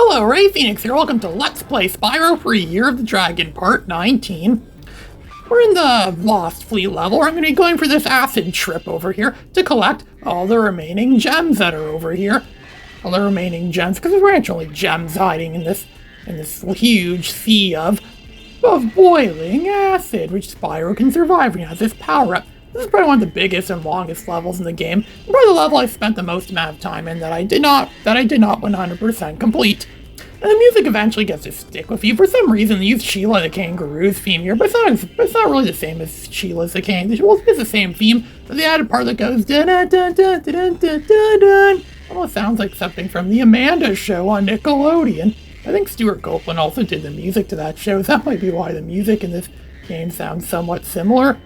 Hello, Ray Phoenix here. Welcome to Let's Play Spyro for Year of the Dragon Part 19. We're in the Lost Fleet level. I'm going to be going for this acid trip over here to collect all the remaining gems that are over here. All the remaining gems, because there aren't only gems hiding in this huge sea of boiling acid, which Spyro can survive when he has this power-up. This is probably one of the biggest and longest levels in the game. Probably the level I spent the most amount of time in that I did not 100% complete. And the music eventually gets to stick with you. For some reason, they use Sheila the Kangaroo's theme here, but it's not really the same as Sheila's the Kangaroo. Well, it's the same theme, but they added part that goes dun dun dun dun dun dun dun dun. Almost sounds like something from the Amanda Show on Nickelodeon. I think Stuart Copeland also did the music to that show, so that might be why the music in this game sounds somewhat similar.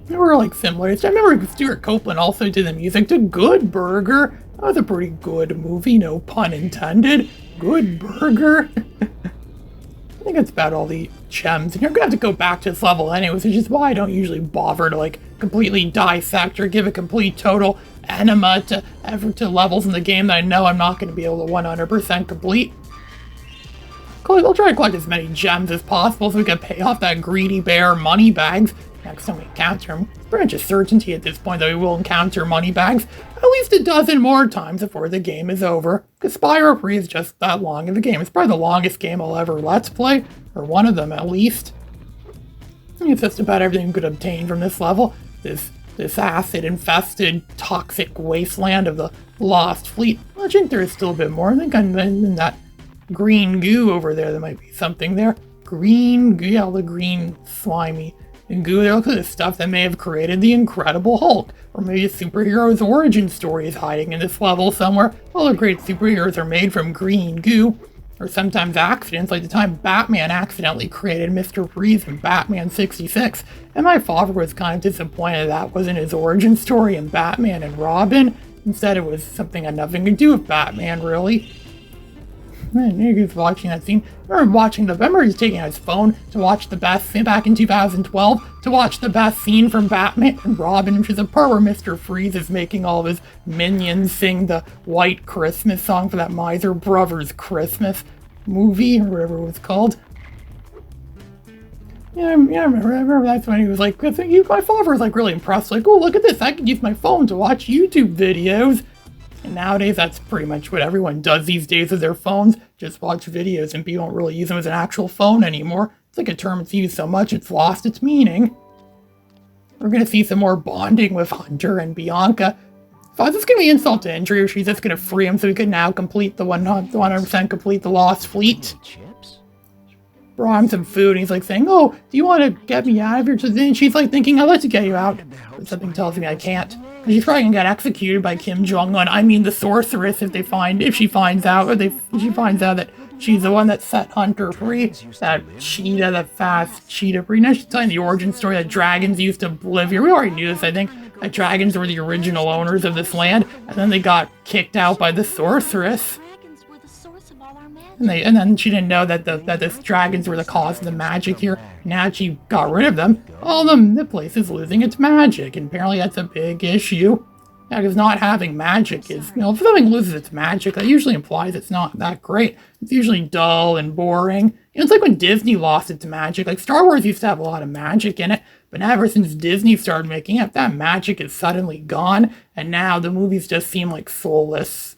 They were like similar. I remember Stuart Copeland also did the music to Good Burger. That was a pretty good movie, no pun intended. Good Burger. I think that's about all the gems. And you're gonna have to go back to this level anyways, which is why I don't usually bother to like completely dissect or give a complete total enema to levels in the game that I know I'm not going to be able to 100% complete. I'll try to collect as many gems as possible so we can pay off that greedy bear money bags next time we encounter him. It's pretty much a certainty at this point that we will encounter money bags at least a dozen more times before the game is over. Because Spyro 3 is just that long of a game. It's probably the longest game I'll ever Let's Play, or one of them at least. It's just about everything you could obtain from this level. This acid-infested, toxic wasteland of the Lost Fleet. I think there is still a bit more. I think in that green goo over there might be something there. Green goo, yeah, all the green slimy goo there. Look at the stuff that may have created the Incredible Hulk. Or maybe a superhero's origin story is hiding in this level somewhere. All the great superheroes are made from green goo. Or sometimes accidents, like the time Batman accidentally created Mr. Freeze in Batman 66. And my father was kind of disappointed that wasn't his origin story in Batman and Robin. Instead, it was something had nothing to do with Batman, really. Man, he was watching that scene. I remember he's taking out his phone to watch the best scene back in 2012 to watch the best scene from Batman and Robin, which is a part where Mr. Freeze is making all of his minions sing the White Christmas song for that Miser Brothers Christmas movie, or whatever it was called. Yeah, I remember that's when he was like, my father was like really impressed, like, oh, look at this, I can use my phone to watch YouTube videos. And nowadays, that's pretty much what everyone does these days with their phones. Just watch videos, and people don't really use them as an actual phone anymore. It's like a term that's used so much, it's lost its meaning. We're going to see some more bonding with Hunter and Bianca. So is this going to be insult to injury, or she's just going to free him so we can now complete the 100% complete the Lost Fleet? Brought him some food, and he's like saying, oh, do you want to get me out of here? And she's like thinking, I'd like to get you out. But something tells me I can't. She's probably gonna get executed by Kim Jong-un. I mean the sorceress if she finds out that she's the one that set Hunter free. That fast cheetah free. Now she's telling the origin story that dragons used to live here. We already knew this, I think. That dragons were the original owners of this land, and then they got kicked out by the sorceress. And then she didn't know that the dragons were the cause of the magic here. Now she got rid of them. The place is losing its magic, and apparently that's a big issue. Yeah, because not having magic is, if something loses its magic, that usually implies it's not that great. It's usually dull and boring. It's like when Disney lost its magic. Like Star Wars used to have a lot of magic in it, but now ever since Disney started making it, that magic is suddenly gone, and now the movies just seem like soulless.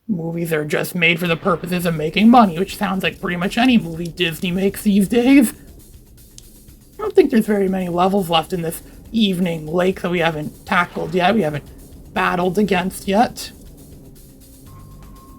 Movies are just made for the purposes of making money, which sounds like pretty much any movie Disney makes these days. I don't think there's very many levels left in this evening lake that we haven't tackled yet, we haven't battled against yet.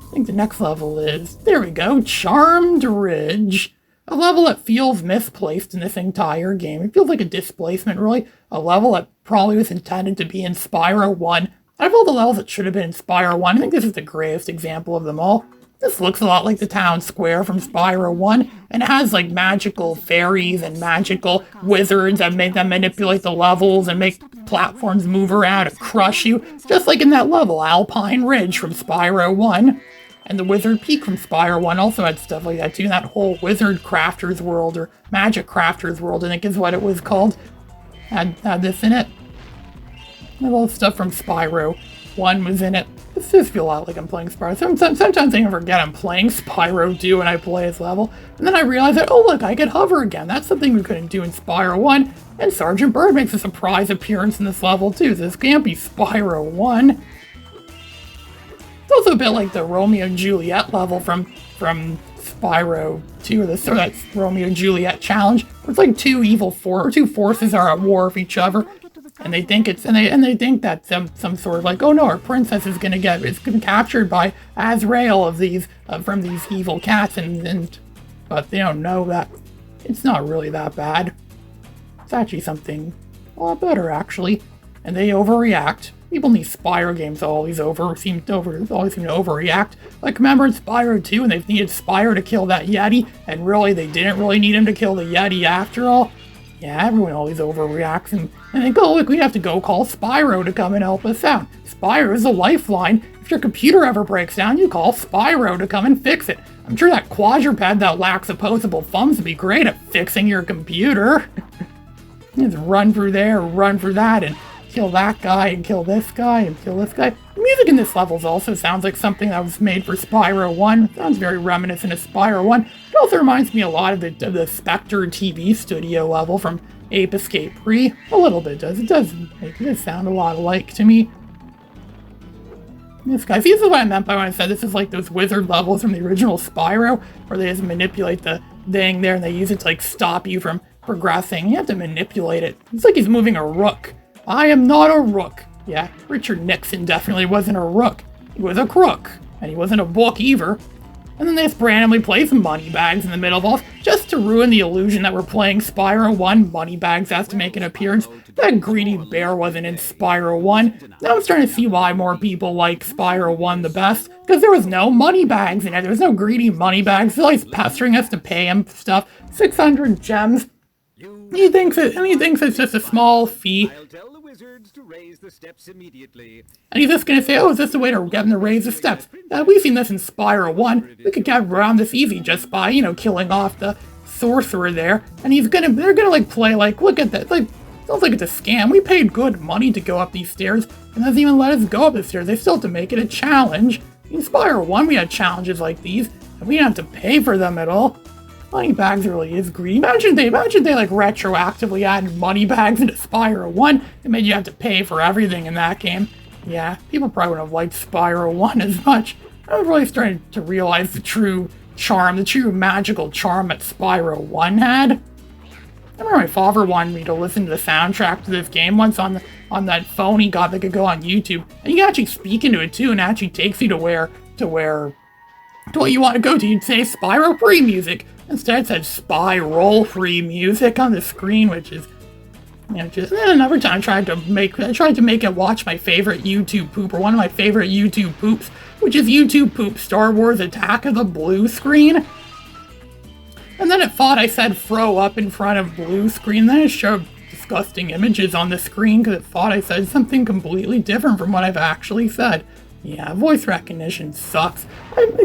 I think the next level is, there we go, Charmed Ridge. A level that feels misplaced in this entire game. It feels like a displacement, really. A level that probably was intended to be in Spyro 1. Out of all the levels that should have been in Spyro 1, I think this is the greatest example of them all. This looks a lot like the town square from Spyro 1, and it has like magical fairies and magical wizards that manipulate the levels and make platforms move around and crush you, just like in that level, Alpine Ridge from Spyro 1. And the Wizard Peak from Spyro 1 also had stuff like that too. That whole Wizard Crafter's World, or Magic Crafter's World, I think is what it was called, had this in it. A lot of stuff from Spyro 1 was in it. This does feel a lot like I'm playing Spyro. Sometimes I forget I'm playing Spyro 2 when I play this level, and then I realize that, oh look, I can hover again. That's something we couldn't do in Spyro 1, and Sergeant Bird makes a surprise appearance in this level too, so this can't be Spyro 1. It's also a bit like the Romeo and Juliet level from Spyro 2, or that Romeo and Juliet challenge, where it's like two forces are at war with each other. And they think they think that some sort of like, oh no, our princess is gonna get captured by Azrael of these from these evil cats, but they don't know that it's not really that bad. It's actually something a lot better actually, and they overreact. People in these Spyro games always seem to overreact. Like remember in Spyro 2 when they needed Spyro to kill that Yeti, and really they didn't really need him to kill the Yeti after all. Yeah, everyone always overreacts and they go, look, we have to go call Spyro to come and help us out. Spyro is a lifeline. If your computer ever breaks down, you call Spyro to come and fix it. I'm sure that quadruped that lacks opposable thumbs would be great at fixing your computer. Just run through there, run through that, and kill that guy, and kill this guy, and kill this guy. The music in this level also sounds like something that was made for Spyro 1. It sounds very reminiscent of Spyro 1. It also reminds me a lot of the Spectre TV studio level from Ape Escape 3. A little bit does. It does make it sound a lot alike to me. This guy, see, this is what I meant by when I said this is like those wizard levels from the original Spyro, where they just manipulate the thing there and they use it to like stop you from progressing. You have to manipulate it. It's like he's moving a rook. I am not a rook. Yeah, Richard Nixon definitely wasn't a rook. He was a crook. And he wasn't a book either. And then they just randomly play some Moneybags in the middle of all, just to ruin the illusion that we're playing Spyro 1. Moneybags has to make an appearance. That greedy bear wasn't in Spyro 1. Now I'm starting to see why more people like Spyro 1 the best. Because there was no Moneybags in it. There was no greedy Moneybags. They're always pestering us to pay him stuff. 600 gems. He thinks it's just a small fee. To raise the steps immediately. And he's just gonna say, oh, is this the way to get him to raise the steps? We've seen this in Spyro 1. We could get around this easy just by, you know, killing off the sorcerer there. And they're gonna like play like, look at that, like, sounds like it's a scam. We paid good money to go up these stairs, and doesn't even let us go up the stairs. They still have to make it a challenge. In Spyro 1, we had challenges like these, and we didn't have to pay for them at all. Moneybags really is greedy. Imagine they like retroactively added Moneybags into Spyro 1 and made you have to pay for everything in that game. Yeah, people probably wouldn't have liked Spyro 1 as much. I was really starting to realize the true charm, the true magical charm that Spyro 1 had. I remember my father wanted me to listen to the soundtrack to this game once on that phone he got that could go on YouTube. And you can actually speak into it too, and it actually takes you to what you want to go to. You'd say Spyro free music. Instead, it said Spyro free music on the screen, which is, you know, just. And then another time, I tried to make it watch my favorite YouTube poop, or one of my favorite YouTube poops, which is YouTube poop Star Wars Attack of the Blue Screen. And then it thought I said throw up in front of blue screen. Then it showed disgusting images on the screen because it thought I said something completely different from what I've actually said. Yeah, voice recognition sucks.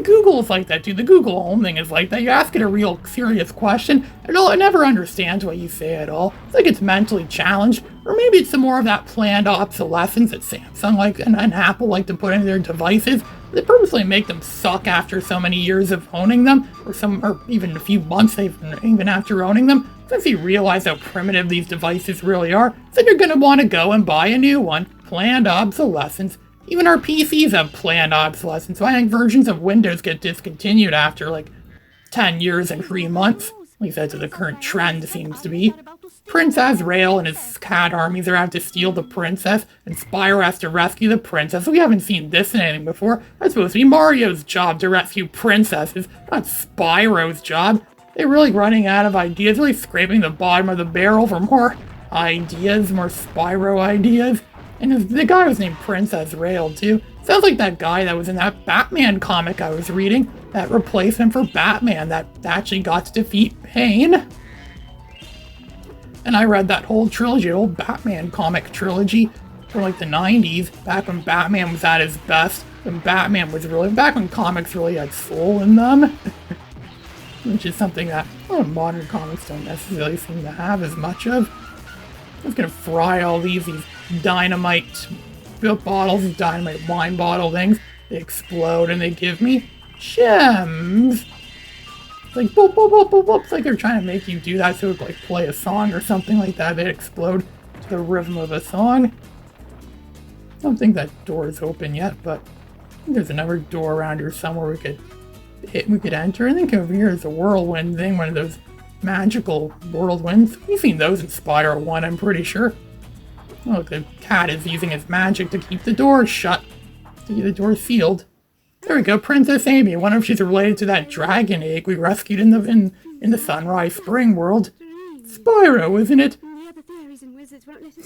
Google is like that, dude. The Google Home thing is like that. You ask it a real serious question, and it never understands what you say at all. It's like it's mentally challenged, or maybe it's some more of that planned obsolescence that Samsung and Apple like to put into their devices. They purposely make them suck after so many years of owning them, or even a few months even after owning them. Since you realize how primitive these devices really are, so you're gonna want to go and buy a new one. Planned obsolescence. Even our PCs have planned obsolescence, so I think versions of Windows get discontinued after like 10 years and 3 months. At least that's what the current trend seems to be. Prince Azrael and his cat armies are out to steal the princess, and Spyro has to rescue the princess. We haven't seen this in anything before. That's supposed to be Mario's job to rescue princesses, not Spyro's job. They're really running out of ideas, really scraping the bottom of the barrel for more ideas, more Spyro ideas. And the guy was named Prince Azrael, too. Sounds like that guy that was in that Batman comic I was reading. That replacement for Batman that actually got to defeat Pain. And I read that whole trilogy, old Batman comic trilogy from like the 90s, back when Batman was at his best. Back when comics really had soul in them. Which is something that a lot of modern comics don't necessarily seem to have as much of. I'm just gonna fry all these dynamite bottles of dynamite wine bottle things. They explode and they give me gems. It's like boop, boop, boop, boop, boop. It's like they're trying to make you do that so it would like play a song or something like that. They explode to the rhythm of a song. I don't think that door is open yet, but I think there's another door around here somewhere we could enter. I think over here is a whirlwind thing, one of those magical whirlwinds. We've seen those in Spyro 1, I'm pretty sure. Oh, the cat is using his magic to keep the door shut. To keep the door sealed. There we go, Princess Amy. I wonder if she's related to that dragon egg we rescued in the Sunrise Spring world. Spyro, isn't it?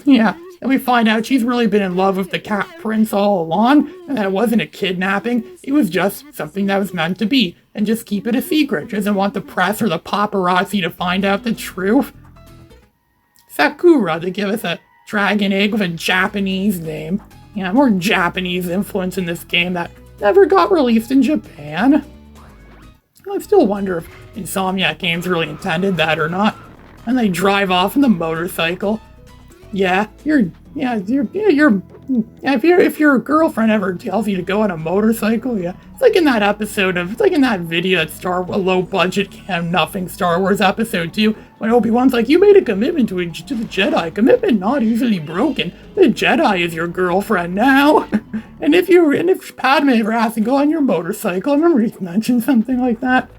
Yeah, and we find out she's really been in love with the cat prince all along, and that it wasn't a kidnapping, it was just something that was meant to be, and just keep it a secret. She doesn't want the press or the paparazzi to find out the truth. Sakura, to give us a dragon egg with a Japanese name. Yeah, more Japanese influence in this game that never got released in Japan. I still wonder if Insomniac Games really intended that or not. And they drive off in the motorcycle. Yeah, if your girlfriend ever tells you to go on a motorcycle, yeah. It's like in that episode of, it's like in that video that a low-budget, nothing Star Wars episode 2, when Obi-Wan's like, you made a commitment to the Jedi, commitment not easily broken. The Jedi is your girlfriend now. and if Padme ever has to go on your motorcycle, I remember he mentioned something like that.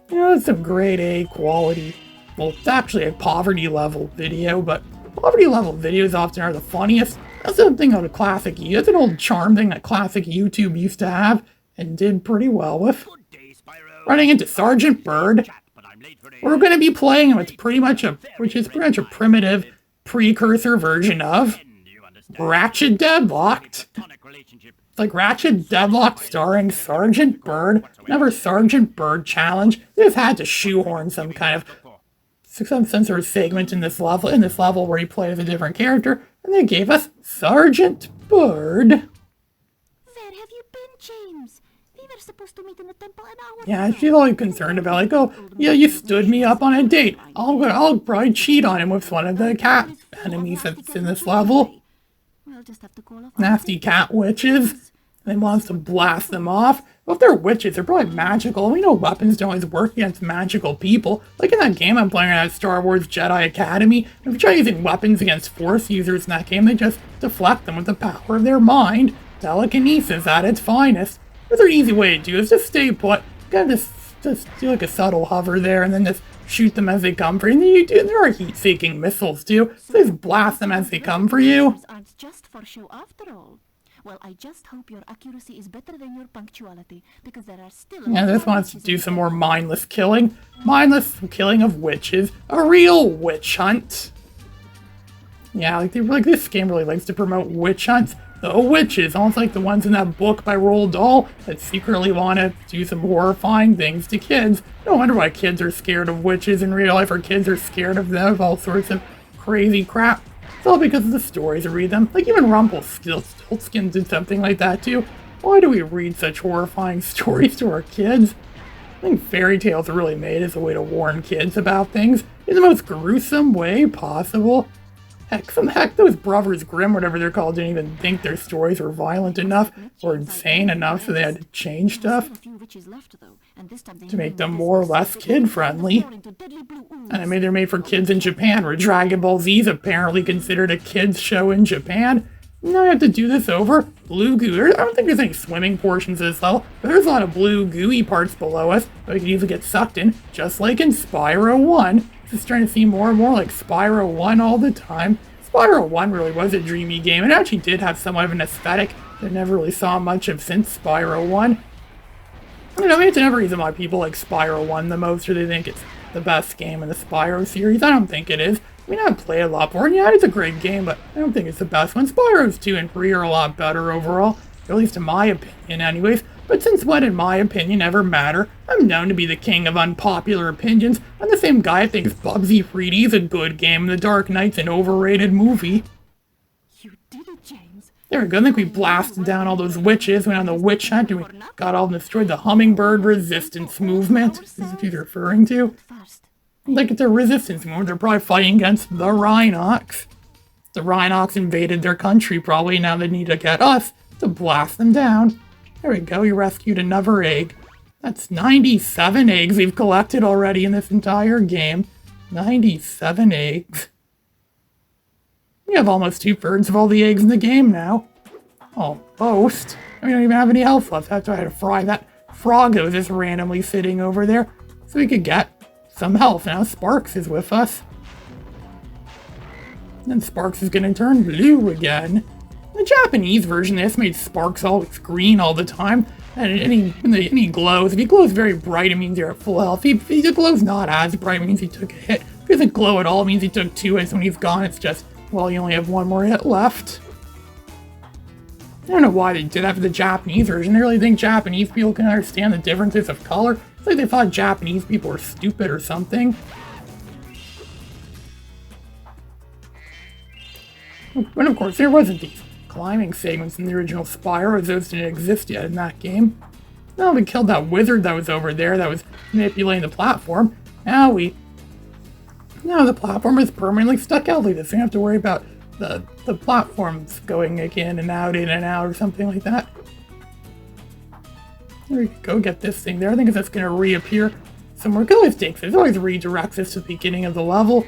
You know, it's some grade A quality. Well, it's actually a poverty level video, but poverty level videos often are the funniest. That's something out of classic. That's an old charm thing that classic YouTube used to have and did pretty well with. Running into Sergeant Bird. We're going to be playing which is pretty much a primitive precursor version of Ratchet Deadlocked. It's like Ratchet Deadlocked starring Sergeant Bird. Another Sergeant Bird challenge. They just had to shoehorn some sort of segment in this level where you play as a different character, and they gave us Sergeant Bird. Where have you been, James? We were supposed to meet in the temple an hour. Yeah, she's always concerned about like, oh, yeah, you stood me up on a date. I'll probably cheat on him with one of the cat enemies that's in this level. We'll just have to call off Nasty cat witches. And he wants to blast them off. Well, if they're witches, they're probably magical. We know weapons don't always work against magical people. Like in that game I'm playing at Star Wars Jedi Academy, if you try using weapons against Force users in that game, they just deflect them with the power of their mind. Telekinesis at its finest. There's an easy way to do is just stay put. Kind of just do like a subtle hover there, and then just shoot them as they come for you. And there are heat-seeking missiles too. So just blast them as they come for you. Aren't just for show after all. Well, I just hope your accuracy is better than your punctuality, because there are still... Yeah, this wants to do some more mindless killing. Mindless killing of witches. A real witch hunt. Yeah, like this game really likes to promote witch hunts. The witches, almost like the ones in that book by Roald Dahl that secretly want to do some horrifying things to kids. No wonder why kids are scared of witches in real life, or kids are scared of them, of all sorts of crazy crap. It's all because of the stories we read them. Like even Rumpelstiltskin did something like that too. Why do we read such horrifying stories to our kids? I think fairy tales are really made as a way to warn kids about things in the most gruesome way possible. Heck, those Brothers Grimm, whatever they're called, didn't even think their stories were violent enough or insane enough, so they had to change stuff to make them more or less kid-friendly. And I mean, they're made for kids in Japan, where Dragon Ball Z is apparently considered a kids show in Japan. Now I have to do this over. Blue goo. I don't think there's any swimming portions of this level, but there's a lot of blue gooey parts below us that we can easily get sucked in, just like in Spyro 1. Just trying to seem more and more like Spyro 1 all the time. Spyro 1 really was a dreamy game. It actually did have somewhat of an aesthetic that I never really saw much of since Spyro 1. I mean, it's another reason why people like Spyro 1 the most, or they think it's the best game in the Spyro series. I don't think it is. I mean, I've played a lot more, and yeah, it's a great game, but I don't think it's the best one. Spyro's 2 and 3 are a lot better overall, at least in my opinion anyways. But since when in my opinion ever matter, I'm known to be the king of unpopular opinions. I'm the same guy that thinks Bubsy 3D is a good game and The Dark Knight's an overrated movie. You did it, James. There we go. I think we blasted down all those witches, went on the witch hunt, and we got all destroyed the hummingbird resistance movement. This is what he's referring to. Like it's a resistance movement. They're probably fighting against the Rhinox. The Rhinox invaded their country probably, now they need to get us to blast them down. There we go, we rescued another egg. That's 97 eggs we've collected already in this entire game. 97 eggs. We have almost 2/3 of all the eggs in the game now. Almost. We don't even have any health left. That's why I had to fry that frog that was just randomly sitting over there so we could get some health. Now Sparks is with us. And Sparks is gonna turn blue again. In the Japanese version, they just made Sparks always green all the time. And any glows, if he glows very bright, it means you're at full health. If he glows not as bright, it means he took a hit. If he doesn't glow at all, it means he took 2 hits. When he's gone, it's just, well, you only have 1 more hit left. I don't know why they did that for the Japanese version. They really think Japanese people can understand the differences of color. It's like they thought Japanese people were stupid or something. And of course, there wasn't these climbing segments in the original Spyro, as those didn't exist yet in that game. Well, we killed that wizard that was over there that was manipulating the platform. Now the platform is permanently stuck out like this. So you don't have to worry about the platforms going in and out or something like that. There we go, get this thing there. I think it's just going to reappear somewhere. It always takes it. It always redirects us to the beginning of the level.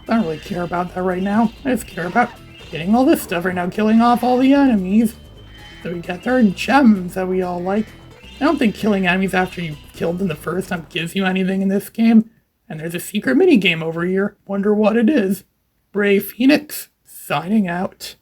I don't really care about that right now. I just care about getting all this stuff right now, killing off all the enemies. So we get our gems that we all like. I don't think killing enemies after you killed them the first time gives you anything in this game. And there's a secret mini game over here. Wonder what it is. Brave Phoenix, signing out.